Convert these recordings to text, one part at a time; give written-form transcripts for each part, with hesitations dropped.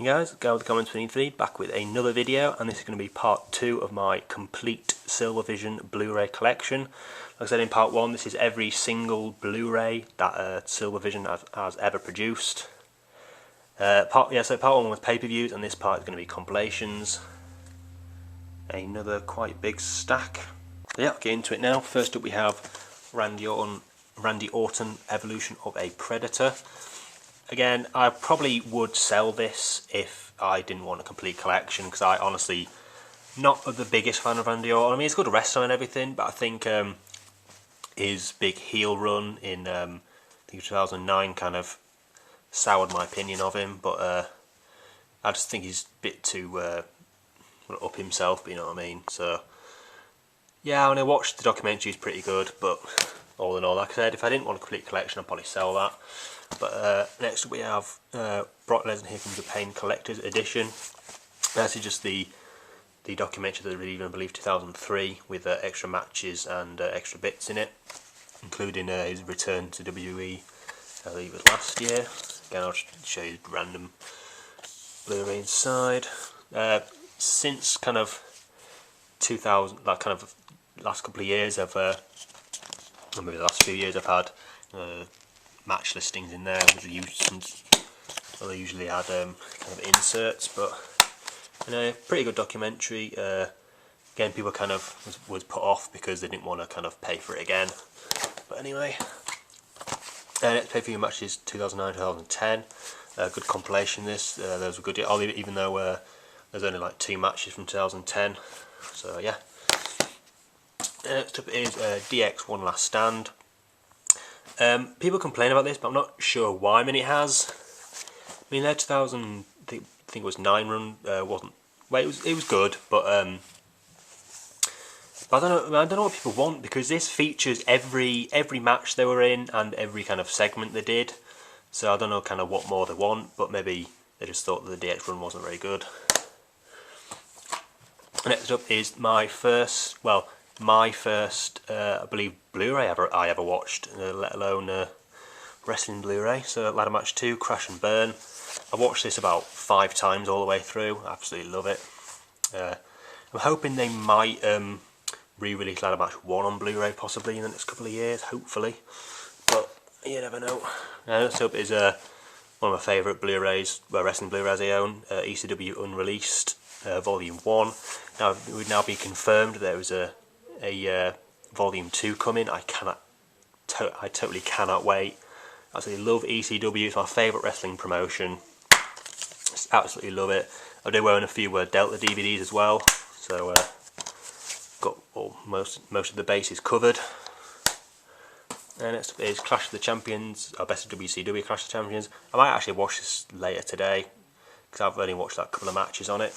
Hey guys, Guy with the Comments 23 back with another video, and this is going to be part 2 of my complete Silvervision Blu-ray collection. Like I said in part 1, this is every single Blu-ray that Silvervision has ever produced. So part 1 was pay-per-views, and this part is going to be compilations. Another quite big stack. So yeah, I'll get into it now. First up we have Randy Orton Evolution of a Predator. Again, I probably would sell this if I didn't want a complete collection, because I honestly not the biggest fan of Randy Orton. I mean, he's good wrestler and everything, but I think his big heel run in I think 2009 kind of soured my opinion of him. But I just think he's a bit too up himself, you know what I mean. So yeah, when I watched the documentary, it's pretty good, but all in all, like I said, if I didn't want a complete collection, I'd probably sell that. But next we have Brock Lesnar Here Comes the Pain Collector's Edition. This is just the documentary that I released, I believe, 2003, with extra matches and extra bits in it, including his return to WWE, I believe it was last year. Again, I'll just show you random Blu-ray inside. Since kind of 2000, like kind of last couple of years, maybe the last few years, I've had match listings in there. They usually had kind of inserts, but pretty good documentary. Again, people kind of was put off because they didn't want to kind of pay for it again. But anyway, next pay-per-view match is 2009-2010. Good compilation. Those were good, even though there's only like 2 matches from 2010. So yeah. Next up is DX One Last Stand. People complain about this, but I'm not sure why. I mean, it has. I mean, their 2000, I think it was 9 run wasn't. Well, it was good, but I don't know what people want, because this features every match they were in and every kind of segment they did. So I don't know kind of what more they want, but maybe they just thought that the DX run wasn't very good. Next up is my first, I believe, Blu-ray I ever watched, let alone wrestling Blu-ray. So Ladder Match 2, Crash and Burn. I watched this about 5 times all the way through. I absolutely love it. I'm hoping they might re-release Ladder Match 1 on Blu-ray possibly in the next couple of years, hopefully. But you never know. Next up is one of my favourite Blu-rays, wrestling Blu-rays I own, ECW Unreleased, Volume 1. Now, it would now be confirmed there was a Volume 2 coming. I totally cannot wait. I absolutely love ECW. It's my favourite wrestling promotion. Just absolutely love it. I do own a few Delta DVDs as well, so got most of the bases covered. And next up is Clash of the Champions, or Best of WCW Clash of the Champions. I might actually watch this later today, because I've only watched a couple of matches on it.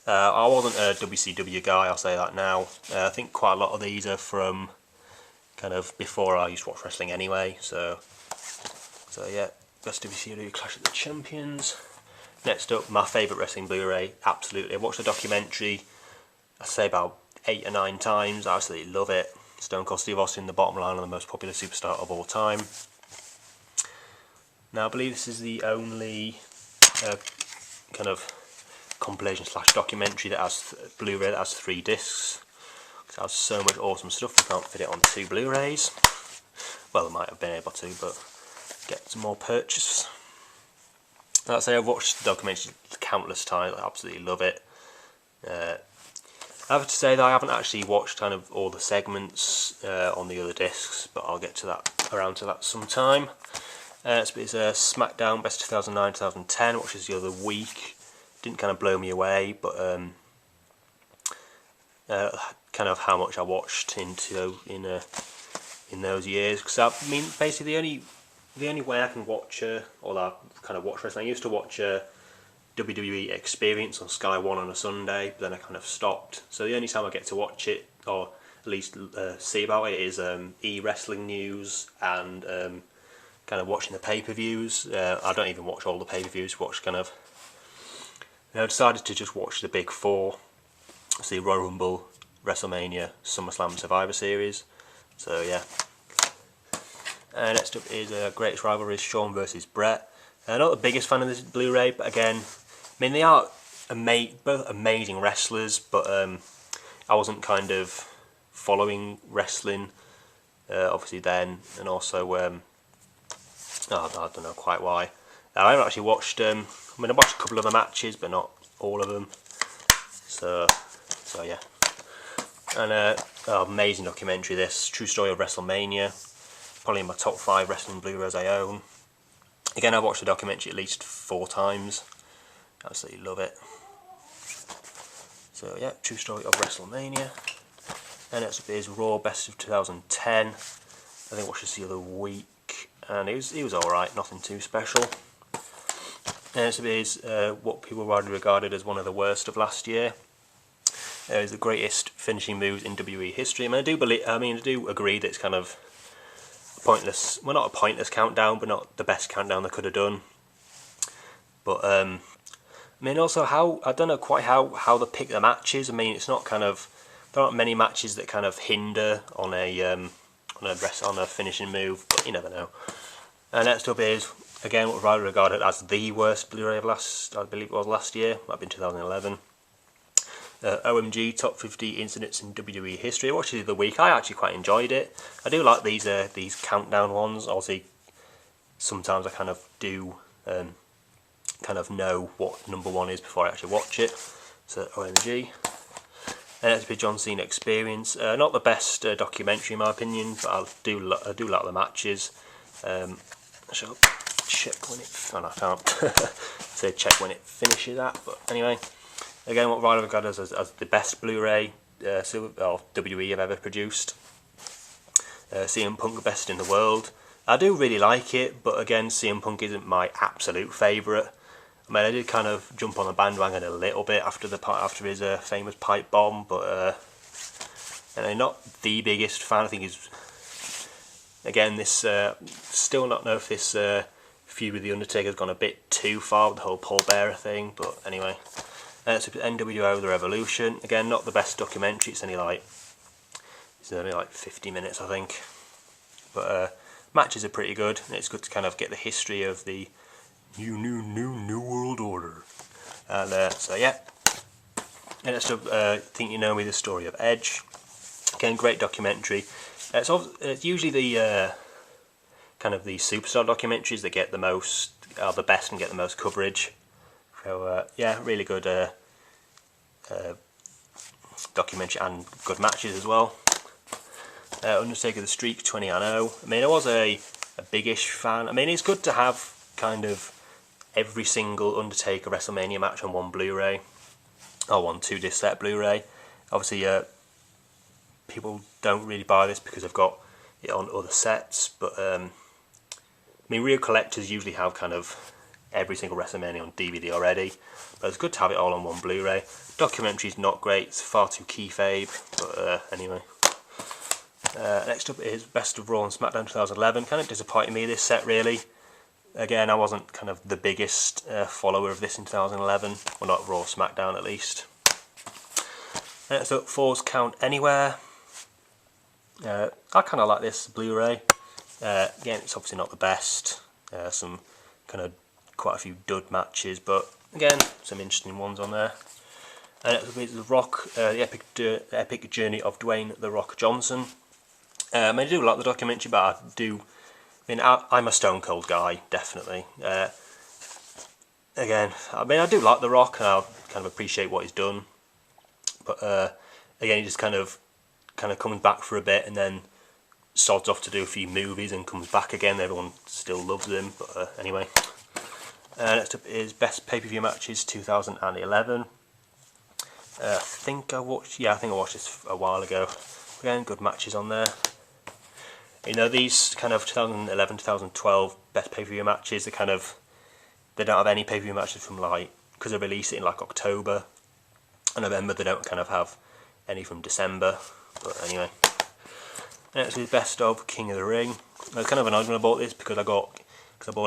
I wasn't a WCW guy, I'll say that now. I think quite a lot of these are from kind of before I used to watch wrestling anyway. So yeah, Best WCW Clash of the Champions. Next up, my favourite wrestling Blu-ray, absolutely. I watched the documentary, I'd say about 8 or 9 times. I absolutely love it. Stone Cold Steve Austin, the bottom line, and the most popular superstar of all time. Now, I believe this is the only kind of compilation / documentary that has Blu-ray that has 3 discs. It has so much awesome stuff. We can't fit it on 2 Blu-rays. Well, I might have been able to, but get some more purchase. Like I say, I've watched the documentary countless times. I absolutely love it. I have to say that I haven't actually watched kind of all the segments on the other discs, but I'll get to that, around to that sometime. It's SmackDown Best 2009-2010, which is the other week. Didn't kind of blow me away, but kind of how much I watched in those years. Because I mean, basically the only way I can watch or I kind of watch wrestling, I used to watch WWE Experience on Sky 1 on a Sunday, but then I kind of stopped. So the only time I get to watch it, or at least see about it, is e-wrestling news and kind of watching the pay-per-views. I don't even watch all the pay-per-views. Watch kind of. I decided to just watch the big 4. See Royal Rumble, WrestleMania, SummerSlam, Survivor Series. So yeah. Next up is Greatest Rivalry, Shawn versus Brett. Not the biggest fan of this Blu-ray, but again, I mean they are both amazing wrestlers, but I wasn't kind of following wrestling obviously then, and also I don't know quite why. I haven't actually watched. I mean, I watched a couple of the matches, but not all of them. So yeah. And amazing documentary. This true story of WrestleMania. Probably in my top 5 wrestling Blu-rays I own. Again, I've watched the documentary at least 4 times. Absolutely love it. So yeah, true story of WrestleMania. And next up is Raw Best of 2010. I think I watched this the other week, and it was alright, nothing too special. And next up is what people widely regarded as one of the worst of last year. It was the greatest finishing moves in WWE history. I mean, I do agree that it's kind of pointless. Well, not a pointless countdown, but not the best countdown they could have done. But I mean, also I don't know quite how they pick the matches. I mean, it's not kind of, there aren't many matches that kind of hinder on a finishing move, but you never know. And next up is again what I regarded as the worst Blu-ray of I believe it was last year. Might have been 2011. OMG Top 50 Incidents in WWE History. I watched it the other week. I actually quite enjoyed it. I do like these countdown ones. Obviously, sometimes I kind of do kind of know what number 1 is before I actually watch it. So OMG. And that's the John Cena Experience. Not the best documentary in my opinion, but I do like the matches. I shall check when it. Oh, no, I can't say check when it finishes at. But anyway. Again, what Rivalry got as the best Blu-ray WWE have ever produced. CM Punk, best in the world. I do really like it, but again, CM Punk isn't my absolute favourite. I mean, I did kind of jump on the bandwagon a little bit after his famous pipe bomb, but and I'm not the biggest fan. I think he's again still not know if this feud with the Undertaker has gone a bit too far with the whole Paul Bearer thing, but anyway. So NWO The Revolution, again not the best documentary, it's only like 50 minutes I think, but matches are pretty good, and it's good to kind of get the history of the new world order. And so yeah, and next up, Think You Know Me, The Story of Edge. Again, great documentary. It's usually the kind of the superstar documentaries that get the most, are the best and get the most coverage. So yeah, really good documentary and good matches as well. Undertaker The Streak 20-0. I mean, I was a biggish fan. I mean, it's good to have kind of every single Undertaker WrestleMania match on one Blu-ray, or one 2-disc set Blu-ray. Obviously, people don't really buy this because they've got it on other sets, but I mean, real collectors usually have kind of every single WrestleMania on DVD already, but it's good to have it all on one Blu-ray. Documentary's not great, it's far too kayfabe, but anyway. Next up is Best of Raw and SmackDown 2011. Kind of disappointed me, this set, really. Again, I wasn't kind of the biggest follower of this in 2011, well, not Raw, SmackDown at least. Next up, Falls Count Anywhere. I kind of like this Blu-ray. Again, it's obviously not the best. Some kind of quite a few dud matches, but again, some interesting ones on there. And next up is The Rock, the epic journey of Dwayne "The Rock" Johnson. I mean, I do like the documentary, but I'm a Stone Cold guy, definitely. Again, I mean, I do like The Rock, and I kind of appreciate what he's done, but again, he just kind of comes back for a bit, and then sods off to do a few movies, and comes back again. Everyone still loves him, but anyway. Next up is Best Pay-Per-View Matches 2011. I think I watched this a while ago. Again, good matches on there. You know, these kind of 2011, 2012 Best Pay-Per-View matches, they don't have any pay-per-view matches from because they release it in October and November, they don't kind of have any from December, but anyway. Next is Best of King of the Ring. I was kind of annoyed when I bought this because I bought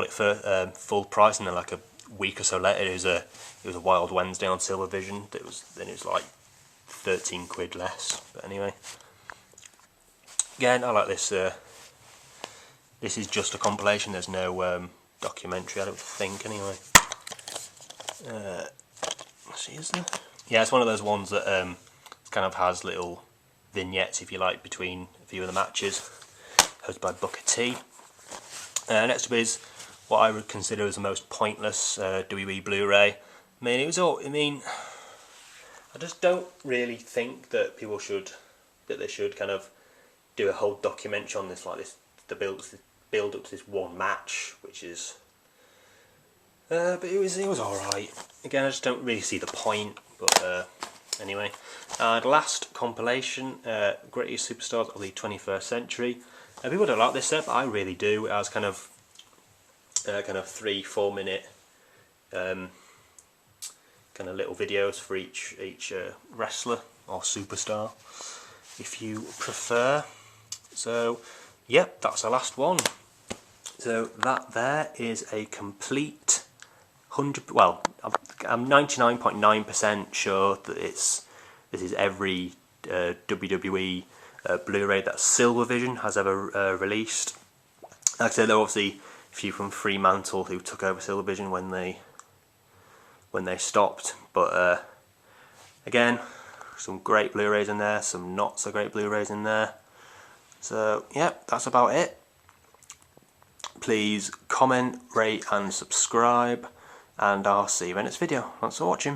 it for full price, and then a week or so later it was a Wild Wednesday on Silvervision. It was 13 quid less. But anyway, again, I like this. This is just a compilation. There's no documentary, I don't think, anyway. Let's see, is there? Yeah, it's one of those ones that kind of has little vignettes, if you like, between a few of the matches, hosted by Booker T. Next up is what I would consider as the most pointless WWE Blu-ray. I mean, I just don't really think that they should kind of do a whole documentary on this, like this, the build up to this one match, which is. But it was alright. Again, I just don't really see the point. But anyway, the last compilation, Greatest Superstars of the 21st Century. People don't like this set, but I really do. It has kind of 3-4 minute kind of little videos for each wrestler or superstar, if you prefer. So, yep, that's the last one. So that there is a complete 100. Well, I'm 99.9% sure that this is every WWE Blu-ray that Silvervision has ever released. Like I said, there are obviously a few from Fremantle who took over Silvervision when they stopped, but again, some great Blu-rays in there, some not so great Blu-rays in there. So yeah, that's about it. Please comment, rate and subscribe, and I'll see you in the next video. Thanks for watching.